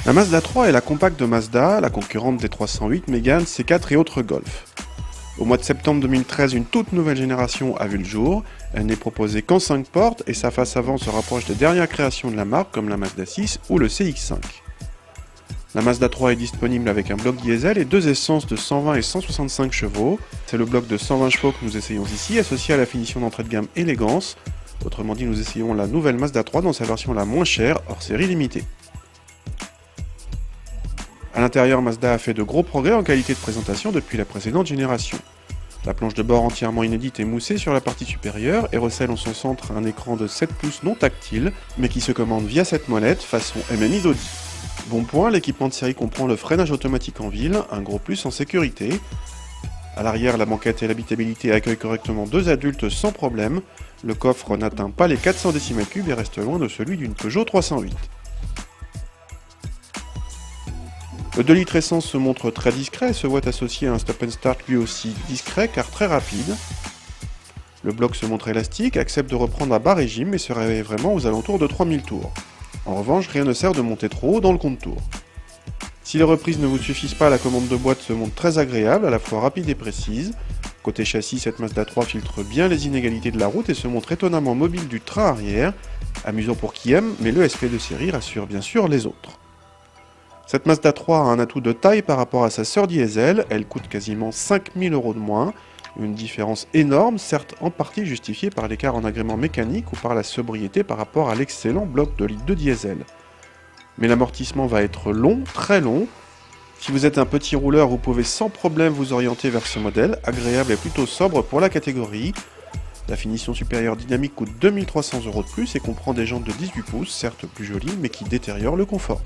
La Mazda 3 est la compacte de Mazda, la concurrente des 308, Mégane, C4 et autres Golf. Au mois de septembre 2013, une toute nouvelle génération a vu le jour. Elle n'est proposée qu'en 5 portes et sa face avant se rapproche des dernières créations de la marque comme la Mazda 6 ou le CX-5. La Mazda 3 est disponible avec un bloc diesel et deux essences de 120 et 165 chevaux. C'est le bloc de 120 chevaux que nous essayons ici, associé à la finition d'entrée de gamme élégance. Autrement dit, nous essayons la nouvelle Mazda 3 dans sa version la moins chère, hors série limitée. A l'intérieur, Mazda a fait de gros progrès en qualité de présentation depuis la précédente génération. La planche de bord entièrement inédite est moussée sur la partie supérieure et recèle en son centre un écran de 7 pouces non tactile, mais qui se commande via cette molette façon MMI d'Audi. Bon point, l'équipement de série comprend le freinage automatique en ville, un gros plus en sécurité. A l'arrière, la banquette et l'habitabilité accueillent correctement deux adultes sans problème. Le coffre n'atteint pas les 400 cm3 et reste loin de celui d'une Peugeot 308. Le 2 litres essence se montre très discret et se voit associé à un stop and start lui aussi discret car très rapide. Le bloc se montre élastique, accepte de reprendre à bas régime et se réveille vraiment aux alentours de 3000 tours. En revanche, rien ne sert de monter trop haut dans le compte tours. Si les reprises ne vous suffisent pas, la commande de boîte se montre très agréable, à la fois rapide et précise. Côté châssis, cette Mazda 3 filtre bien les inégalités de la route et se montre étonnamment mobile du train arrière. Amusant pour qui aime, mais le SP de série rassure bien sûr les autres. Cette Mazda 3 a un atout de taille par rapport à sa sœur diesel, elle coûte quasiment 5000 € de moins, une différence énorme, certes en partie justifiée par l'écart en agrément mécanique ou par la sobriété par rapport à l'excellent bloc de litre de diesel. Mais l'amortissement va être long, très long. Si vous êtes un petit rouleur, vous pouvez sans problème vous orienter vers ce modèle, agréable et plutôt sobre pour la catégorie. La finition supérieure dynamique coûte 2300 € de plus et comprend des jantes de 18 pouces, certes plus jolies, mais qui détériorent le confort.